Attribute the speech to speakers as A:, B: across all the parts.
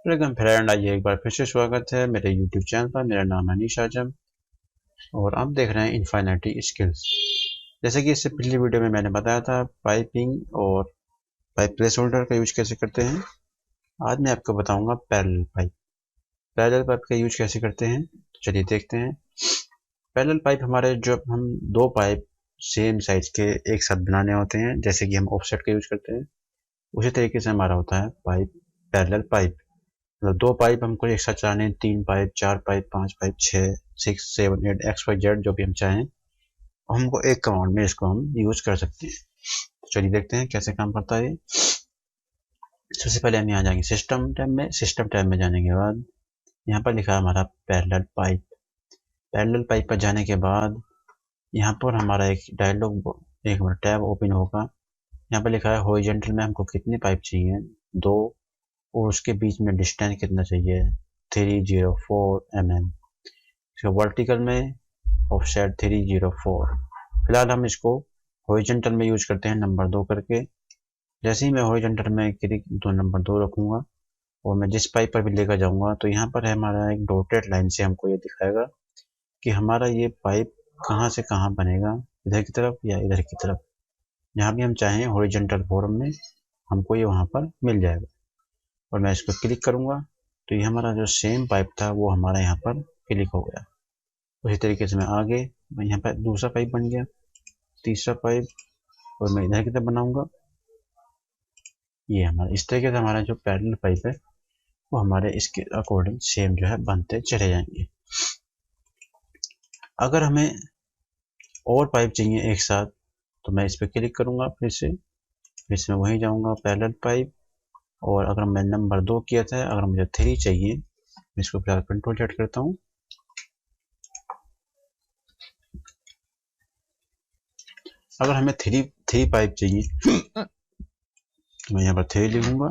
A: Welcome friend, आइए एक बार फिर से स्वागत है मेरे यूट्यूब चैनल पर। मेरा नाम है अनीश आजम और आप देख रहे हैं इनफाइनाइटी स्किल्स। जैसे कि इससे पिछली वीडियो में मैंने बताया था पाइपिंग और पाइप प्लेस होल्डर का यूज कैसे करते हैं, आज मैं आपको बताऊंगा पैरेलल पाइप। पैरेलल पाइप का यूज कैसे करते हैं, तो चलिए देखते हैं। पैरेलल पाइप हमारे जब हम दो पाइप सेम साइज के एक साथ बनाने होते हैं, जैसे कि हम ऑफसेट का यूज करते हैं, उसी तरीके से हमारा होता है पाइप पैरेलल पाइप। मतलब दो पाइप हमको एक साथ चलाने हैं, 3 पाइप, 4 पाइप, 5 पाइप, 6, 6, 7, 8, XYZ जो भी हम चाहें, हमको एक कमांड में इसको हम यूज कर सकते हैं। तो चलिए देखते हैं कैसे काम करता है। सबसे पहले हम यहाँ जाएंगे सिस्टम टैब में। सिस्टम टैब में जाने के बाद यहाँ पर लिखा है हमारा पैरेलल पाइप। पैरेलल पाइप पर जाने के बाद यहाँ पर हमारा एक डायलॉग एक टैब ओपन होगा। यहाँ पर लिखा है हॉरिजॉन्टल में हमको कितने पाइप चाहिए, 2, और उसके बीच में डिस्टेंस कितना चाहिए, 304 mm। इसका वर्टिकल में ऑफसेट 304। फिलहाल हम इसको हॉरिजॉन्टल में यूज करते हैं नंबर 2 करके। जैसे ही मैं हॉरिजॉन्टल में क्लिक तो नंबर 2 रखूंगा और मैं जिस पाइप पर भी लेकर जाऊंगा तो यहाँ पर है हमारा एक डॉटेड लाइन से हमको ये दिखाएगा कि हमारा ये पाइप कहाँ से कहाँ बनेगा, इधर की तरफ या इधर की तरफ। जहाँ भी हम चाहें हॉरिजॉन्टल फॉर्म में हमको ये वहाँ पर मिल जाएगा। और मैं इसको क्लिक करूंगा तो ये हमारा जो सेम पाइप था वो हमारा यहाँ पर क्लिक हो गया। उसी तरीके से मैं आगे यहाँ पर दूसरा पाइप बन गया, तीसरा पाइप, और मैं इधर की तरफ बनाऊंगा। ये हमारा इस तरीके से हमारा जो पैरेलल पाइप है वो हमारे इसके अकॉर्डिंग सेम जो है बनते चले जाएंगे। अगर हमें और पाइप चाहिए एक साथ तो मैं इस पर क्लिक करूंगा, फिर से मैं वहीं जाऊंगा पैरेलल पाइप। और अगर मैं नंबर 2 किया था, अगर मुझे 3 चाहिए, मैं इसको फिलहाल कंट्रोल Z करता हूँ। अगर हमें 3 पाइप चाहिए तो मैं यहाँ पर 3 लिखूंगा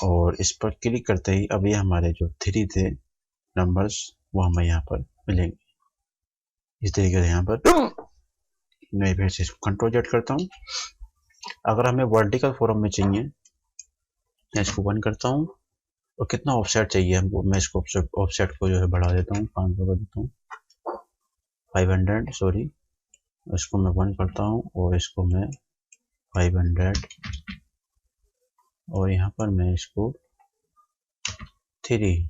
A: और इस पर क्लिक करते ही अब ये हमारे जो 3 थे नंबर्स वो हमें यहाँ पर मिलेंगे। इस तरीके से यहाँ पर मैं फिर से इसको कंट्रोल Z करता हूँ। अगर हमें वर्टिकल फॉर्म में चाहिए, मैं इसको 1 करता हूँ। और कितना ऑफसेट चाहिए हमको, मैं इसको ऑफसेट को जो है बढ़ा देता हूँ, 500 कर देता हूँ, 500 सॉरी। इसको मैं 1 करता हूँ और इसको मैं 500 और यहाँ पर मैं इसको 3,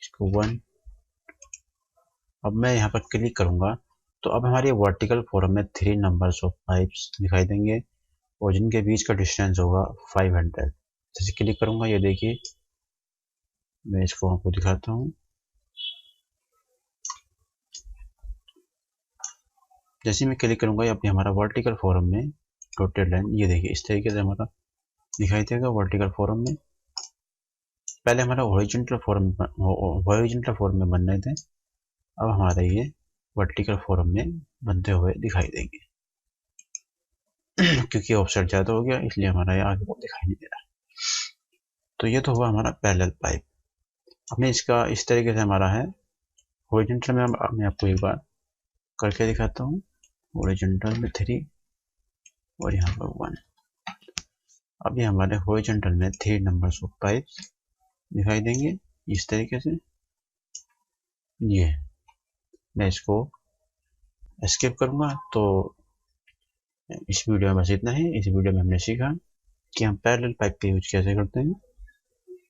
A: इसको 1। अब मैं यहाँ पर क्लिक करूँगा तो अब हमारी वर्टिकल फॉर्म में 3 नंबर्स ऑफ पाइप्स दिखाई देंगे और जिनके बीच का डिस्टेंस होगा 500। जैसे क्लिक करूँगा, ये देखिए मैं इसको आपको दिखाता हूँ। जैसे मैं क्लिक करूँगा ये हमारा वर्टिकल फॉर्म में डॉटेड लाइन, ये देखिए इस तरीके से हमारा दिखाई देगा वर्टिकल फॉर्म में। पहले हमारा हॉरिजॉन्टल फॉर्म में बन रहे थे, अब हमारा ये वर्टिकल फॉर्म में बनते हुए दिखाई देंगे। क्योंकि ऑफसेट ज़्यादा हो गया इसलिए हमारा ये आगे दिखाई नहीं दे रहा। तो ये तो हुआ हमारा पैरेलल पाइप। हमें इसका इस तरीके से हमारा है हॉरिजॉन्टल में। मैं आपको एक बार करके दिखाता हूँ। हॉरिजॉन्टल में 3 और यहाँ पर 1। अब ये हमारे हॉरिजॉन्टल में 3 नंबर्स ऑफ पाइप्स दिखाई देंगे इस तरीके से। ये मैं इसको एस्केप करूंगा। तो इस वीडियो में बस इतना ही। इस वीडियो में हमने सीखा कि हम पैरेलल पाइप का यूज कैसे करते हैं।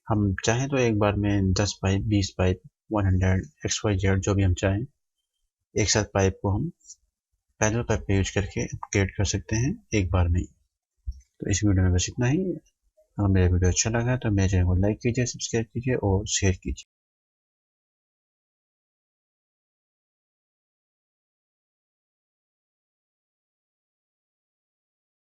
A: हम चाहें तो एक बार में 10 पाइप, 20 पाइप, 100, XYZ जो भी हम चाहें, एक साथ पाइप को हम पैरेलल पाइप का यूज करके क्रिएट कर सकते हैं एक बार में। तो इस वीडियो में बस इतना ही। अगर मेरा वीडियो अच्छा लगा तो मेरे चैनल को लाइक कीजिए, सब्सक्राइब कीजिए और शेयर कीजिए।